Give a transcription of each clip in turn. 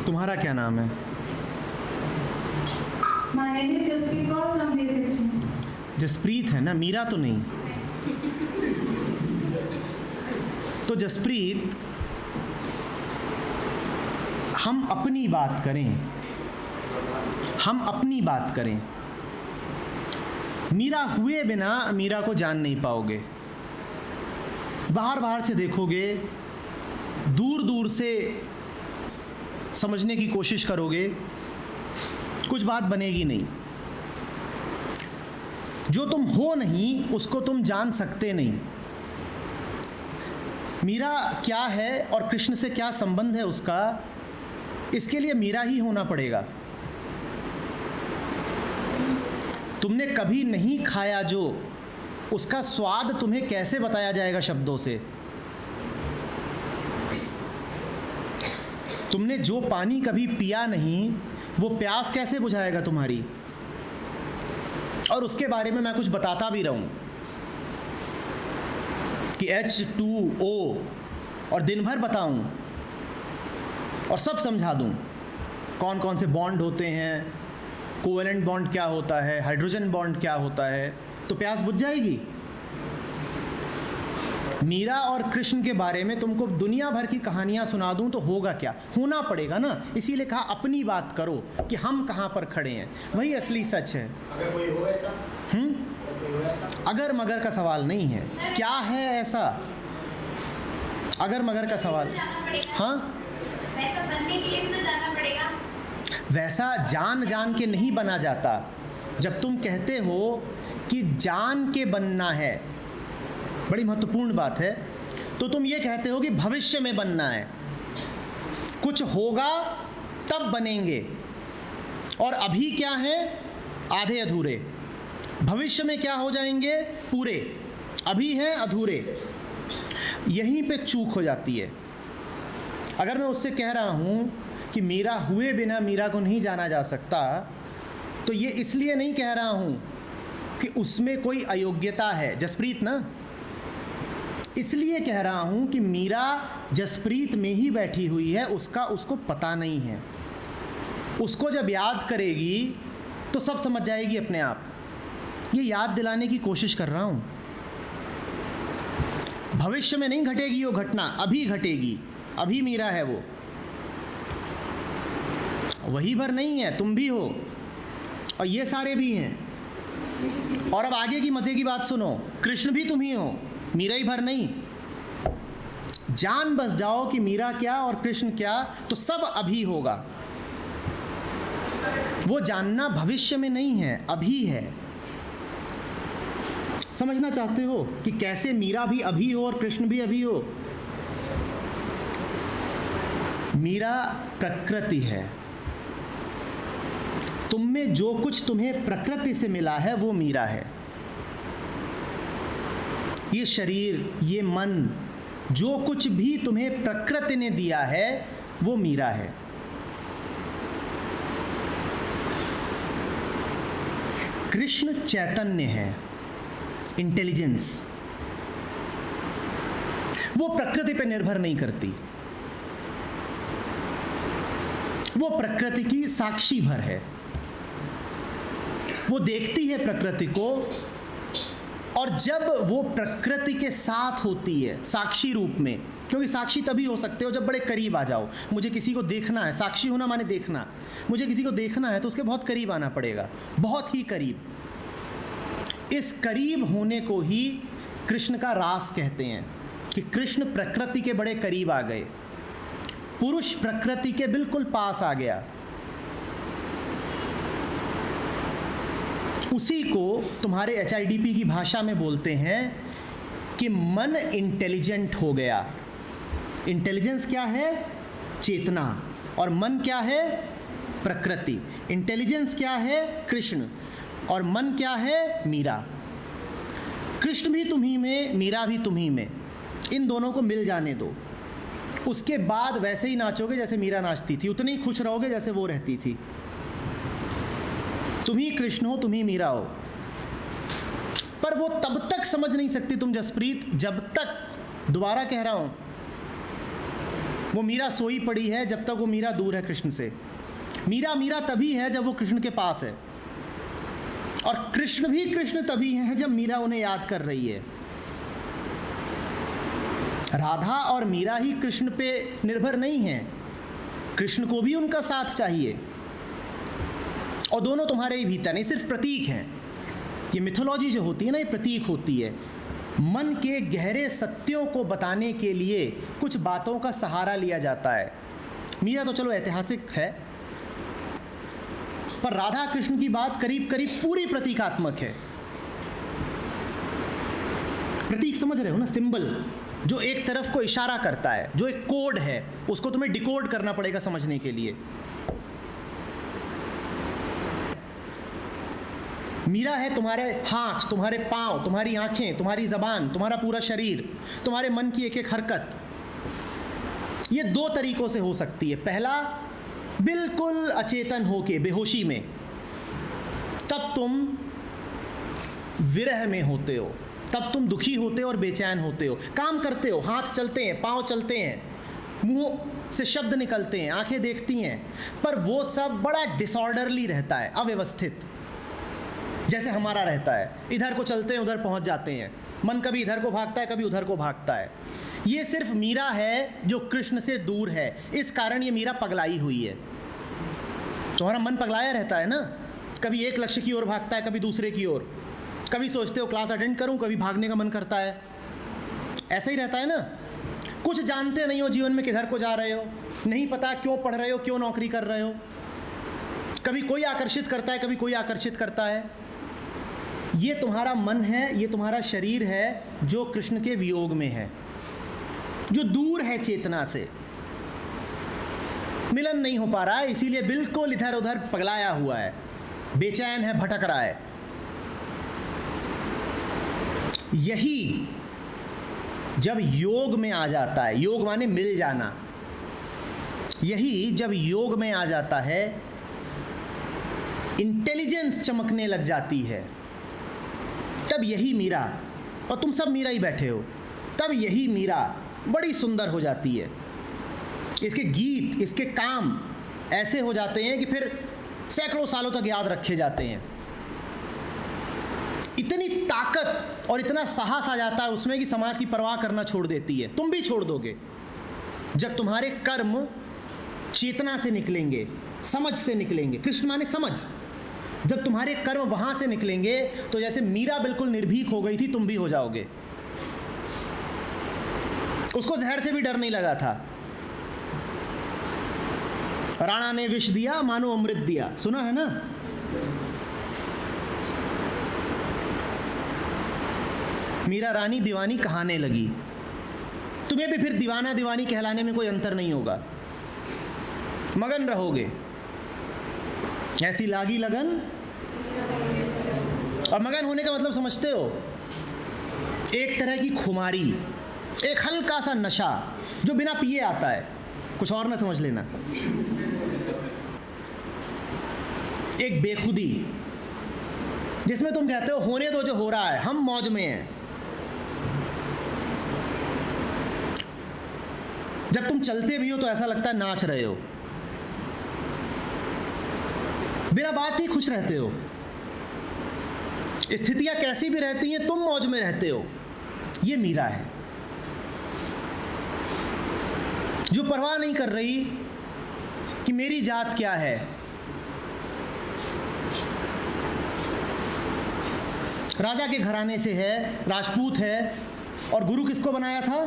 तुम्हारा क्या नाम है? My name is Jaspreet Kaur from JSH. Jasprit है ना, मीरा तो नहीं। तो जसप्रीत, हम अपनी बात करें, हम अपनी बात करें। मीरा हुए बिना मीरा को जान नहीं पाओगे। बाहर बाहर से देखोगे, दूर दूर से समझने की कोशिश करोगे, कुछ बात बनेगी नहीं। जो तुम हो नहीं उसको तुम जान सकते नहीं। मीरा क्या है और कृष्ण से क्या संबंध है उसका, इसके लिए मीरा ही होना पड़ेगा। तुमने कभी नहीं खाया जो, उसका स्वाद तुम्हें कैसे बताया जाएगा शब्दों से? तुमने जो पानी कभी पिया नहीं, वो प्यास कैसे बुझाएगा तुम्हारी? और उसके बारे में मैं कुछ बताता भी रहूं कि H2O और दिन भर बताऊं और सब समझा दूं कौन कौन से बॉन्ड होते हैं, कोवेलेंट बॉन्ड क्या होता है, हाइड्रोजन बॉन्ड क्या होता है, तो प्यास बुझ जाएगी? मीरा और कृष्ण के बारे में तुमको दुनिया भर की कहानियां सुना दूं तो होगा क्या? होना पड़ेगा ना। इसीलिए कहा अपनी बात करो कि हम कहां पर खड़े हैं, वही असली सच है। अगर कोई हो ऐसा, अगर मगर का सवाल नहीं है। क्या है ऐसा अगर मगर का सवाल? हाँ, वैसा बनने के लिए भी तो जाना पड़ेगा। वैसा जान जान के नहीं बना जाता। जब तुम कहते हो कि जान के बनना है, बड़ी महत्वपूर्ण बात है, तो तुम ये कहते हो कि भविष्य में बनना है, कुछ होगा तब बनेंगे। और अभी क्या है? आधे अधूरे। भविष्य में क्या हो जाएंगे? पूरे। अभी हैं अधूरे। यहीं पे चूक हो जाती है। अगर मैं उससे कह रहा हूँ कि मीरा हुए बिना मीरा को नहीं जाना जा सकता, तो ये इसलिए नहीं कह रहा हूँ कि उसमें कोई अयोग्यता है। जसप्रीत ना, इसलिए कह रहा हूँ कि मीरा जसप्रीत में ही बैठी हुई है, उसको पता नहीं है। उसको जब याद करेगी तो सब समझ जाएगी अपने आप। ये याद दिलाने की कोशिश कर रहा हूँ। भविष्य में नहीं घटेगी वो घटना, अभी घटेगी। अभी मीरा है वो, वही भर नहीं है, तुम भी हो और ये सारे भी हैं। और अब आगे की मज़े की बात सुनो, कृष्ण भी तुम ही हो, मीरा ही भर नहीं। जान बस जाओ कि मीरा क्या और कृष्ण क्या, तो सब अभी होगा। वो जानना भविष्य में नहीं है, अभी है। समझना चाहते हो कि कैसे मीरा भी अभी हो और कृष्ण भी अभी हो? मीरा प्रकृति है। तुम में जो कुछ तुम्हें प्रकृति से मिला है वो मीरा है। ये शरीर, ये मन, जो कुछ भी तुम्हें प्रकृति ने दिया है वो मीरा है। कृष्ण चैतन्य है, इंटेलिजेंस। वो प्रकृति पे निर्भर नहीं करती, वो प्रकृति की साक्षी भर है। वो देखती है प्रकृति को, और जब वो प्रकृति के साथ होती है साक्षी रूप में, क्योंकि साक्षी तभी हो सकते हो जब बड़े करीब आ जाओ। मुझे किसी को देखना है, साक्षी होना माने देखना। मुझे किसी को देखना है तो उसके बहुत करीब आना पड़ेगा, बहुत ही करीब। इस करीब होने को ही कृष्ण का रास कहते हैं कि कृष्ण प्रकृति के बड़े करीब आ गए, पुरुष प्रकृति के बिल्कुल पास आ गया। उसी को तुम्हारे HIDP की भाषा में बोलते हैं कि मन इंटेलिजेंट हो गया। इंटेलिजेंस क्या है? चेतना। और मन क्या है? प्रकृति। इंटेलिजेंस क्या है? कृष्ण। और मन क्या है? मीरा। कृष्ण भी तुम्ही में, मीरा भी तुम्ही में। इन दोनों को मिल जाने दो। उसके बाद वैसे ही नाचोगे जैसे मीरा नाचती थी, उतने ही खुश रहोगे जैसे वो रहती थी। तुम ही कृष्ण हो, तुम ही मीरा हो। पर वो तब तक समझ नहीं सकती तुम जसप्रीत, जब तक, दोबारा कह रहा हूं, वो मीरा सोई पड़ी है जब तक वो मीरा दूर है कृष्ण से। मीरा मीरा तभी है जब वो कृष्ण के पास है, और कृष्ण भी कृष्ण तभी है जब मीरा उन्हें याद कर रही है। राधा और मीरा ही कृष्ण पे निर्भर नहीं हैं, कृष्ण को भी उनका साथ चाहिए, और दोनों तुम्हारे ही भीतर नहीं, सिर्फ प्रतीक हैं। ये मिथोलॉजी जो होती है ना, ये प्रतीक होती है। मन के गहरे सत्यों को बताने के लिए कुछ बातों का सहारा लिया जाता है। मीरा तो चलो ऐतिहासिक है, पर राधा कृष्ण की बात करीब करीब पूरी प्रतीकात्मक है। प्रतीक समझ रहे हो ना, सिंबल जो एक तरफ को इशारा करता है, जो एक कोड है, उसको तुम्हें डिकोड करना पड़ेगा समझने के लिए। मीरा है तुम्हारे हाथ, तुम्हारे पांव, तुम्हारी आंखें, तुम्हारी जबान, तुम्हारा पूरा शरीर, तुम्हारे मन की एक एक हरकत। ये दो तरीकों से हो सकती है। पहला, बिल्कुल अचेतन होके, बेहोशी में, तब तुम विरह में होते हो, तब तुम दुखी होते हो और बेचैन होते हो। काम करते हो, हाथ चलते हैं, पांव चलते हैं, मुंह से शब्द निकलते हैं, आंखें देखती हैं, पर वो सब बड़ा डिसऑर्डरली रहता है, अव्यवस्थित, जैसे हमारा रहता है। इधर को चलते हैं, उधर पहुंच जाते हैं, मन कभी इधर को भागता है, कभी उधर को भागता है। ये सिर्फ मीरा है जो कृष्ण से दूर है, इस कारण ये मीरा पगलाई हुई है। तुम्हारा मन पगलाया रहता है ना, कभी एक लक्ष्य की ओर भागता है, कभी दूसरे की ओर, कभी सोचते हो क्लास अटेंड करूं, कभी भागने का मन करता है। ऐसा ही रहता है ना। कुछ जानते नहीं हो जीवन में किधर को जा रहे हो, नहीं पता क्यों पढ़ रहे हो, क्यों नौकरी कर रहे हो। कभी कोई आकर्षित करता है, कभी कोई आकर्षित करता है। ये तुम्हारा मन है, ये तुम्हारा शरीर है जो कृष्ण के वियोग में है, जो दूर है चेतना से, मिलन नहीं हो पा रहा है, इसीलिए बिल्कुल इधर उधर पगलाया हुआ है, बेचैन है, भटक रहा है। यही जब योग में आ जाता है, योग माने मिल जाना, यही जब योग में आ जाता है, इंटेलिजेंस चमकने लग जाती है। तब यही मीरा, और तुम सब मीरा ही बैठे हो, तब यही मीरा बड़ी सुंदर हो जाती है। इसके गीत, इसके काम ऐसे हो जाते हैं कि फिर सैकड़ों सालों तक याद रखे जाते हैं। इतनी ताकत और इतना साहस आ जाता है उसमें कि समाज की परवाह करना छोड़ देती है। तुम भी छोड़ दोगे जब तुम्हारे कर्म चेतना से निकलेंगे, समझ से निकलेंगे। कृष्ण माने समझ। जब तुम्हारे कर्म वहां से निकलेंगे तो जैसे मीरा बिल्कुल निर्भीक हो गई थी, तुम भी हो जाओगे। उसको जहर से भी डर नहीं लगा था। राणा ने विष दिया, मानो अमृत दिया, सुना है ना। मीरा रानी दीवानी कहाने लगी। तुम्हें भी फिर दीवाना दीवानी कहलाने में कोई अंतर नहीं होगा, मगन रहोगे। ऐसी लागी लगन, और मगन होने का मतलब समझते हो, एक तरह की खुमारी, एक हल्का सा नशा जो बिना पिए आता है, कुछ और ना समझ लेना। एक बेखुदी जिसमें तुम कहते हो होने दो जो हो रहा है, हम मौज में हैं। जब तुम चलते भी हो तो ऐसा लगता है नाच रहे हो, बिना बात ही खुश रहते हो। स्थितियां कैसी भी रहती हैं, तुम मौज में रहते हो। ये मीरा है जो परवाह नहीं कर रही कि मेरी जात क्या है। राजा के घराने से है, राजपूत है, और गुरु किसको बनाया था?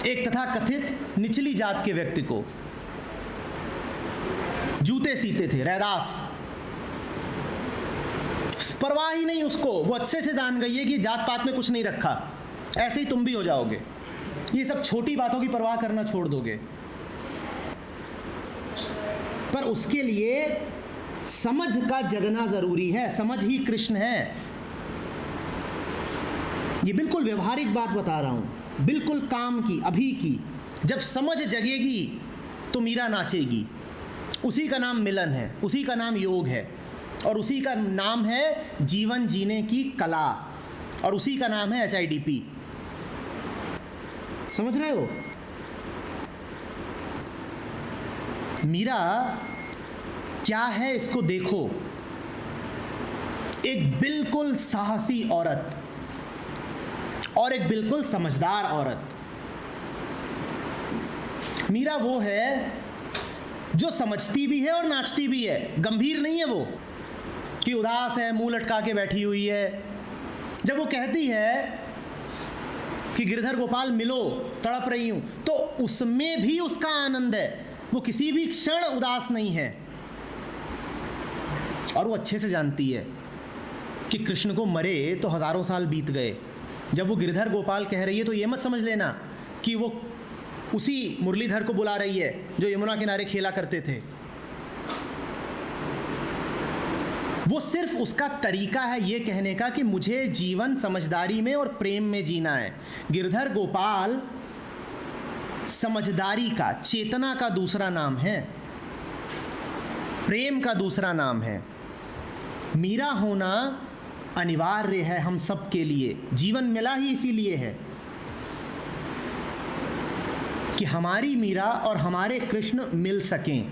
एक तथाकथित निचली जात के व्यक्ति को। जूते सीते थे, रैदास, परवाह ही नहीं उसको। वो अच्छे से जान गई है कि जात पात में कुछ नहीं रखा। ऐसे ही तुम भी हो जाओगे, ये सब छोटी बातों की परवाह करना छोड़ दोगे। पर उसके लिए समझ का जगना जरूरी है। समझ ही कृष्ण है। ये बिल्कुल व्यवहारिक बात बता रहा हूं, बिल्कुल काम की, अभी की। जब समझ जगेगी तो मीरा नाचेगी। उसी का नाम मिलन है, उसी का नाम योग है, और उसी का नाम है जीवन जीने की कला, और उसी का नाम है HIDP। समझ रहे हो? मीरा क्या है इसको देखो। एक बिल्कुल साहसी औरत और एक बिल्कुल समझदार औरत। मीरा वो है जो समझती भी है और नाचती भी है। गंभीर नहीं है वो कि उदास है, मुंह लटका के बैठी हुई है। जब वो कहती है कि गिरधर गोपाल मिलो, तड़प रही हूं, तो उसमें भी उसका आनंद है। वो किसी भी क्षण उदास नहीं है। और वो अच्छे से जानती है कि कृष्ण को मरे तो हजारों साल बीत गए। जब वो गिरधर गोपाल कह रही है तो ये मत समझ लेना कि वो उसी मुरलीधर को बुला रही है जो यमुना किनारे खेला करते थे। वो सिर्फ उसका तरीका है ये कहने का कि मुझे जीवन समझदारी में और प्रेम में जीना है। गिरधर गोपाल समझदारी का, चेतना का दूसरा नाम है, प्रेम का दूसरा नाम है। मीरा होना अनिवार्य है हम सब के लिए। जीवन मिला ही इसीलिए है कि हमारी मीरा और हमारे कृष्ण मिल सकें।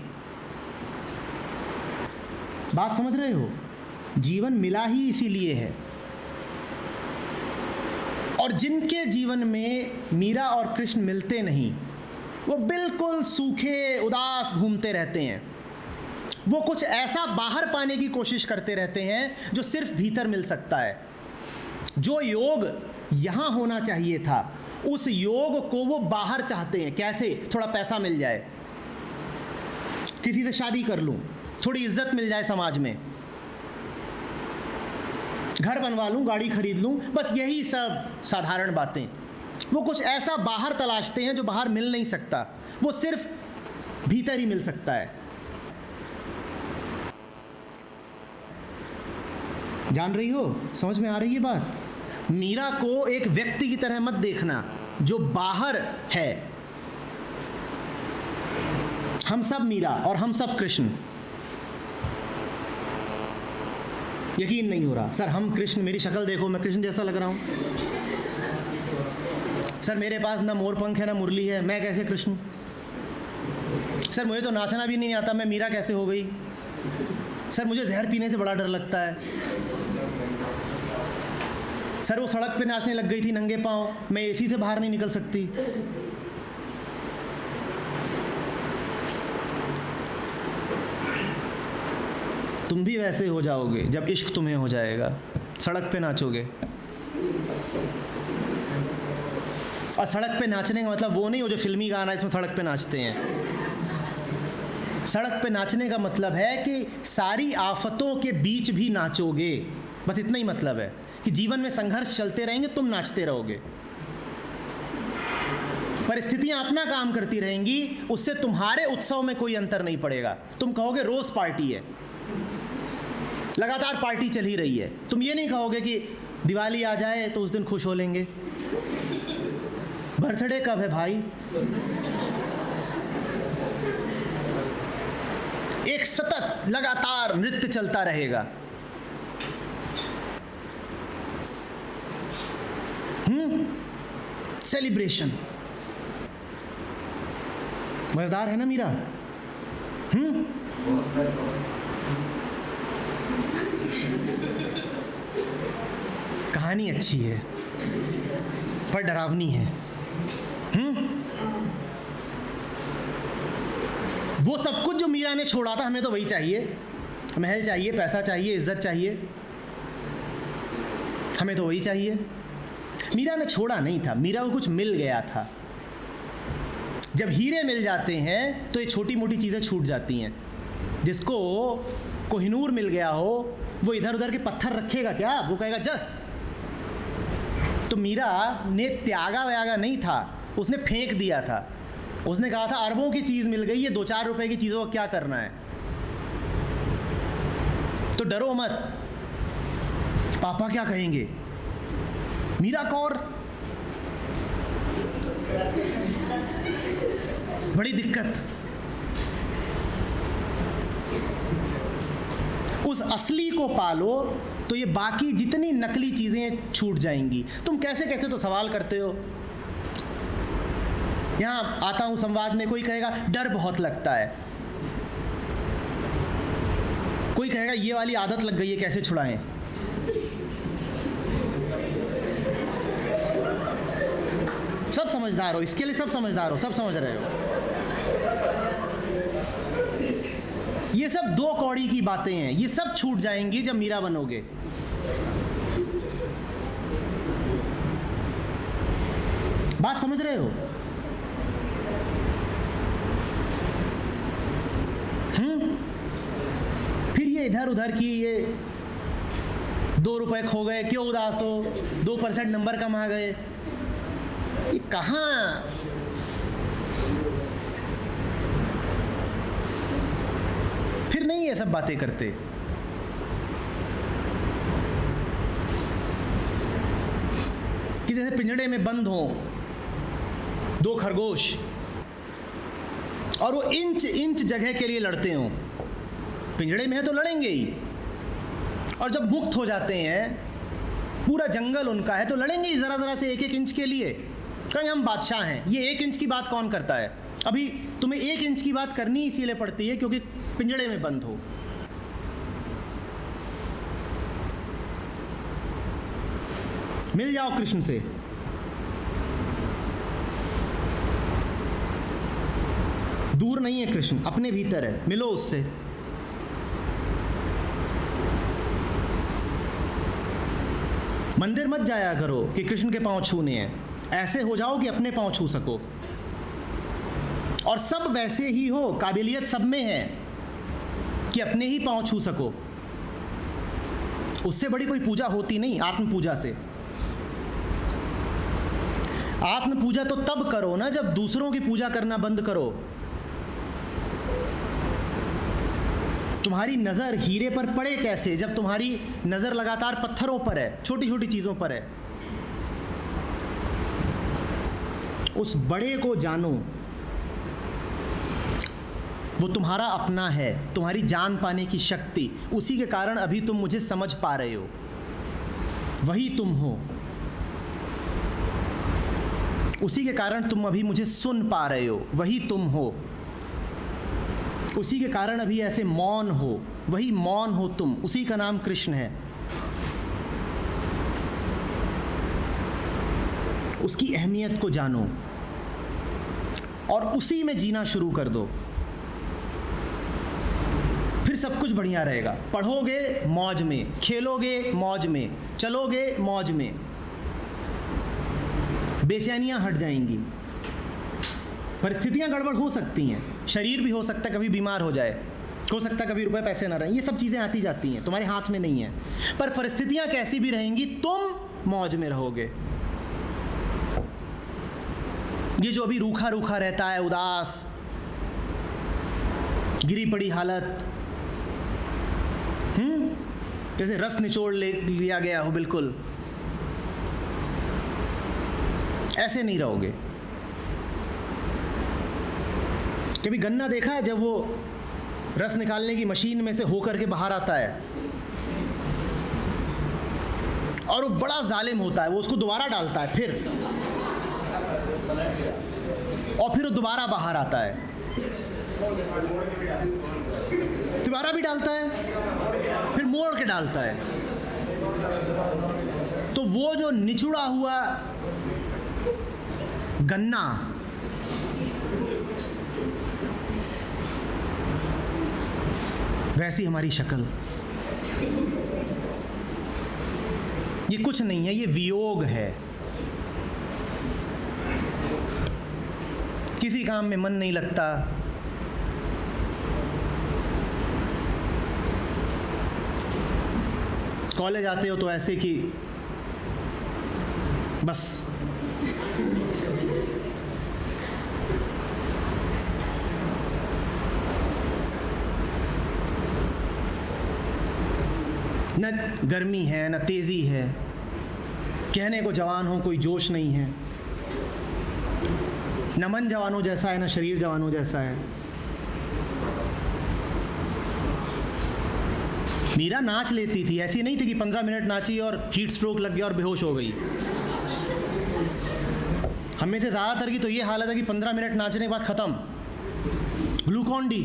बात समझ रहे हो? जीवन मिला ही इसीलिए है। और जिनके जीवन में मीरा और कृष्ण मिलते नहीं, वो बिल्कुल सूखे उदास घूमते रहते हैं। वो कुछ ऐसा बाहर पाने की कोशिश करते रहते हैं जो सिर्फ भीतर मिल सकता है। जो योग यहाँ होना चाहिए था, उस योग को वो बाहर चाहते हैं। कैसे? थोड़ा पैसा मिल जाए, किसी से शादी कर लूँ, थोड़ी इज्जत मिल जाए समाज में, घर बनवा लूँ, गाड़ी खरीद लूँ, बस यही सब साधारण बातें। वो कुछ ऐसा बाहर तलाशते हैं जो बाहर मिल नहीं सकता, वो सिर्फ भीतर ही मिल सकता है। जान रही हो? समझ में आ रही है बात? मीरा को एक व्यक्ति की तरह मत देखना जो बाहर है। हम सब मीरा और हम सब कृष्ण। यकीन नहीं हो रहा सर, हम कृष्ण, मेरी शक्ल देखो, मैं कृष्ण जैसा लग रहा हूं। सर मेरे पास ना मोर पंख है ना मुरली है, मैं कैसे कृष्ण? सर मुझे तो नाचना भी नहीं आता, मैं मीरा कैसे हो गई? सर मुझे जहर पीने से बड़ा डर लगता है। सर वो सड़क पे नाचने लग गई थी नंगे पांव, मैं एसी से बाहर नहीं निकल सकती। तुम भी वैसे हो जाओगे जब इश्क तुम्हें हो जाएगा, सड़क पे नाचोगे। और सड़क पे नाचने का मतलब वो नहीं हो जो फिल्मी गाना इसमें सड़क पे नाचते हैं। सड़क पे नाचने का मतलब है कि सारी आफतों के बीच भी नाचोगे। बस इतना ही मतलब है कि जीवन में संघर्ष चलते रहेंगे, तुम नाचते रहोगे। परिस्थितियां अपना काम करती रहेंगी, उससे तुम्हारे उत्सव में कोई अंतर नहीं पड़ेगा। तुम कहोगे रोज पार्टी है, लगातार पार्टी चल ही रही है। तुम ये नहीं कहोगे कि दिवाली आ जाए तो उस दिन खुश हो लेंगे। बर्थडे कब है भाई? एक सतत लगातार नृत्य चलता रहेगा। सेलिब्रेशन। मजेदार है ना मीरा? कहानी अच्छी है पर डरावनी है। वो सब कुछ जो मीरा ने छोड़ा था, हमें तो वही चाहिए। महल चाहिए, पैसा चाहिए, इज्जत चाहिए, हमें तो वही चाहिए। मीरा ने छोड़ा नहीं था, मीरा को कुछ मिल गया था। जब हीरे मिल जाते हैं तो ये छोटी मोटी चीज़ें छूट जाती हैं। जिसको कोहिनूर मिल गया हो वो इधर उधर के पत्थर रखेगा क्या? वो कहेगा जा। तो मीरा ने त्यागा व्यागा नहीं था, उसने फेंक दिया था। उसने कहा था अरबों की चीज़ मिल गई है, 2-4 रुपए की चीज़ों को क्या करना है। तो डरो मत, पापा क्या कहेंगे। मीरा कौर बड़ी दिक्कत। उस असली को पालो तो ये बाकी जितनी नकली चीज़ें छूट जाएंगी। तुम कैसे कैसे तो सवाल करते हो यहाँ आता हूँ संवाद में, कोई कहेगा डर बहुत लगता है, कोई कहेगा ये वाली आदत लग गई है कैसे छुड़ाएं। सब समझदार हो, इसके लिए सब समझदार हो, सब समझ रहे हो। ये सब 2 कौड़ी की बातें हैं, ये सब छूट जाएंगी जब मीरा बनोगे। बात समझ रहे हो? फिर ये इधर उधर की ये 2 रुपए खो गए क्यों उदास हो, 2% नंबर कम आ गए, ये कहाँ? फिर नहीं ये सब बातें करते। कि जैसे पिंजड़े में बंद हो 2 खरगोश और वो इंच इंच जगह के लिए लड़ते हो। पिंजड़े में है तो लड़ेंगे ही, और जब मुक्त हो जाते हैं, पूरा जंगल उनका है, तो लड़ेंगे ही ज़रा ज़रा से 1-1 इंच के लिए। कहीं हम बादशाह हैं, ये 1 इंच की बात कौन करता है? अभी तुम्हें 1 इंच की बात करनी इसीलिए पड़ती है क्योंकि पिंजड़े में बंद हो। मिल जाओ कृष्ण से। दूर नहीं है कृष्ण, अपने भीतर है, मिलो उससे। मंदिर मत जाया करो कि कृष्ण के पांव छूने हैं, ऐसे हो जाओ कि अपने पांव छू सको। और सब वैसे ही हो, काबिलियत सब में है कि अपने ही पांव छू सको। उससे बड़ी कोई पूजा होती नहीं आत्म पूजा से। आत्म पूजा तो तब करो ना जब दूसरों की पूजा करना बंद करो। तुम्हारी नज़र हीरे पर पड़े कैसे जब तुम्हारी नज़र लगातार पत्थरों पर है, छोटी छोटी चीज़ों पर है। उस बड़े को जानो, वो तुम्हारा अपना है, तुम्हारी जान पाने की शक्ति, उसी के कारण अभी तुम मुझे समझ पा रहे हो, वही तुम हो। उसी के कारण तुम अभी मुझे सुन पा रहे हो, वही तुम हो। उसी के कारण अभी ऐसे मौन हो, वही मौन हो तुम, उसी का नाम कृष्ण है। उसकी अहमियत को जानो और उसी में जीना शुरू कर दो, फिर सब कुछ बढ़िया रहेगा। पढ़ोगे मौज में, खेलोगे मौज में, चलोगे मौज में, बेचैनियां हट जाएंगी। परिस्थितियां गड़बड़ हो सकती हैं, शरीर भी हो सकता है कभी बीमार हो जाए, हो सकता है कभी रुपए पैसे ना रहें, ये सब चीज़ें आती जाती हैं, तुम्हारे हाथ में नहीं है। पर परिस्थितियां कैसी भी रहेंगी, तुम मौज में रहोगे। ये जो अभी रूखा रूखा रहता है, उदास, गिरी पड़ी हालत, जैसे रस निचोड़ लिया गया हो, बिल्कुल ऐसे नहीं रहोगे। कभी गन्ना देखा है जब वो रस निकालने की मशीन में से होकर के बाहर आता है और वो बड़ा जालिम होता है, वो उसको दोबारा डालता है फिर, और फिर वो दोबारा बाहर आता है, दोबारा भी डालता है, फिर मोड़ के डालता है। तो वो जो निचुड़ा हुआ गन्ना, वैसी हमारी शक्ल। ये कुछ नहीं है, ये वियोग है। किसी काम में मन नहीं लगता, कॉलेज आते हो तो ऐसे कि बस न गर्मी है न तेज़ी है, कहने को जवान हो कोई जोश नहीं है, न मन जवानों जैसा है न शरीर जवानों जैसा है। मीरा नाच लेती थी, ऐसी नहीं थी कि 15 मिनट नाची और हीट स्ट्रोक लग गया और बेहोश हो गई। हम में से ज़्यादातर की तो ये हालत है कि 15 मिनट नाचने के बाद ख़त्म, ग्लूकॉन डी।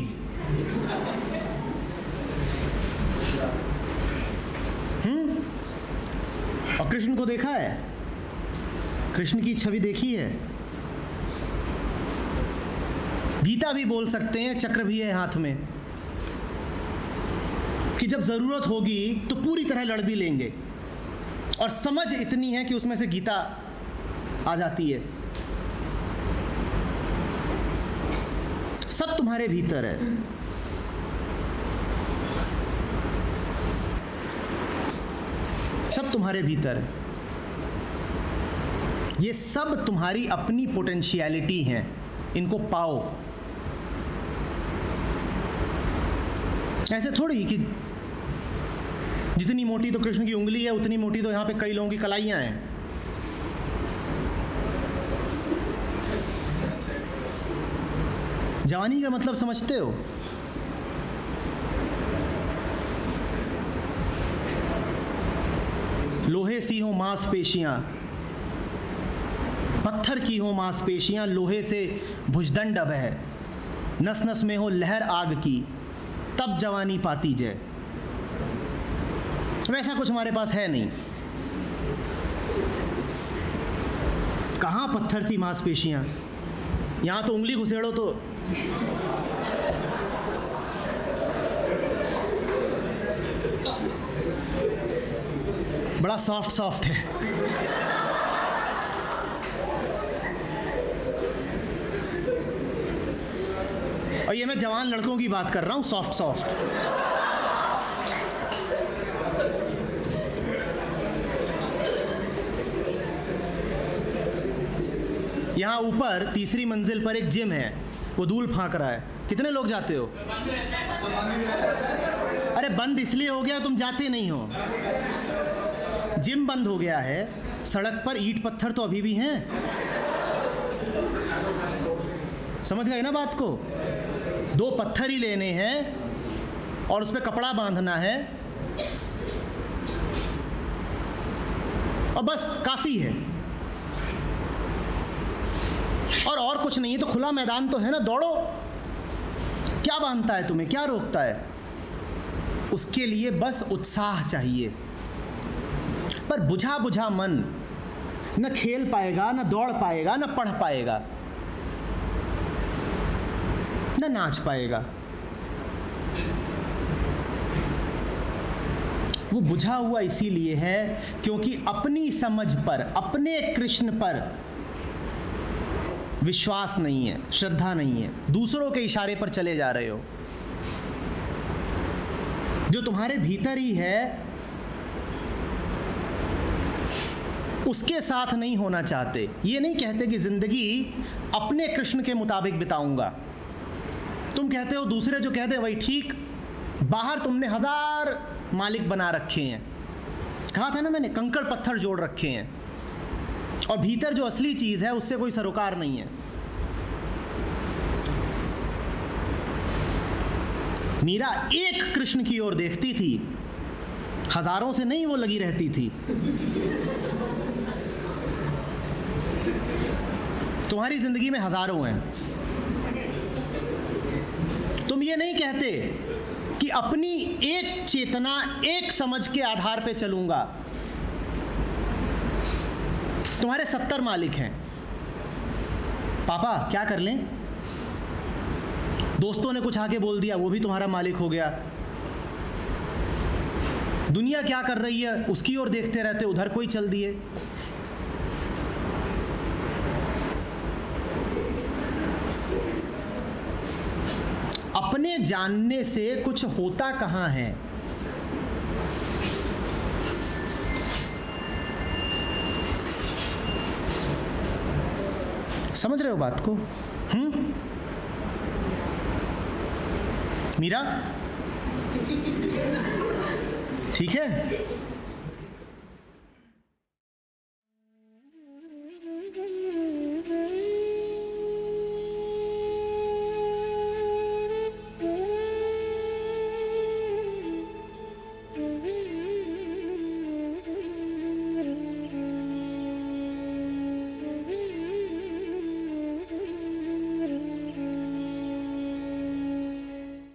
और कृष्ण को देखा है, कृष्ण की छवि देखी है। गीता भी बोल सकते हैं, चक्र भी है हाथ में, कि जब ज़रूरत होगी तो पूरी तरह लड़ भी लेंगे। और समझ इतनी है कि उसमें से गीता आ जाती है। सब तुम्हारे भीतर है। सब तुम्हारे भीतर है। ये सब तुम्हारी अपनी पोटेंशियलिटी हैं, इनको पाओ। ऐसे थोड़ी कि जितनी मोटी तो कृष्ण की उंगली है उतनी मोटी तो यहाँ पे कई लोगों की कलाइयाँ हैं। जवानी का मतलब समझते हो? लोहे सी हो मांसपेशियां, पत्थर की हो मांसपेशियां, लोहे से भुजदंड अब है, नस नस में हो लहर आग की, तब जवानी पाती जय। वैसा कुछ हमारे पास है नहीं। कहाँ पत्थर सी मांसपेशियां, यहाँ तो उंगली घुसेड़ो तो बड़ा सॉफ्ट सॉफ्ट है। और ये मैं जवान लड़कों की बात कर रहा हूँ, सॉफ्ट सॉफ्ट। यहाँ ऊपर तीसरी मंजिल पर एक जिम है, वो धूल फांक रहा है। कितने लोग जाते हो? अरे बंद इसलिए हो गया तुम जाते नहीं हो। जिम बंद हो गया है, सड़क पर ईंट पत्थर तो अभी भी हैं। समझ गए ना बात को? 2 पत्थर ही लेने हैं और उस पर कपड़ा बांधना है और बस काफ़ी है। और कुछ नहीं है तो खुला मैदान तो है ना, दौड़ो। क्या बांधता है तुम्हें, क्या रोकता है? उसके लिए बस उत्साह चाहिए। पर बुझा बुझा मन न खेल पाएगा, न दौड़ पाएगा, न पढ़ पाएगा, न नाच पाएगा। वो बुझा हुआ इसीलिए है क्योंकि अपनी समझ पर, अपने कृष्ण पर विश्वास नहीं है, श्रद्धा नहीं है। दूसरों के इशारे पर चले जा रहे हो। जो तुम्हारे भीतर ही है उसके साथ नहीं होना चाहते। ये नहीं कहते कि जिंदगी अपने कृष्ण के मुताबिक बिताऊंगा। तुम कहते हो दूसरे जो कहते हैं वही ठीक। बाहर तुमने 1000 मालिक बना रखे हैं, कहा था ना मैंने, कंकड़ पत्थर जोड़ रखे हैं, और भीतर जो असली चीज़ है उससे कोई सरोकार नहीं है। मीरा एक कृष्ण की ओर देखती थी, हजारों से नहीं वो लगी रहती थी। तुम्हारी जिंदगी में हजारों हैं। तुम ये नहीं कहते कि अपनी एक चेतना, एक समझ के आधार पे चलूंगा। तुम्हारे 70 मालिक हैं। पापा क्या कर लें? दोस्तों ने कुछ आके बोल दिया, वो भी तुम्हारा मालिक हो गया। दुनिया क्या कर रही है उसकी ओर देखते रहते, उधर कोई चल दिए। अपने जानने से कुछ होता कहाँ है? समझ रहे हो बात को? मीरा ठीक है?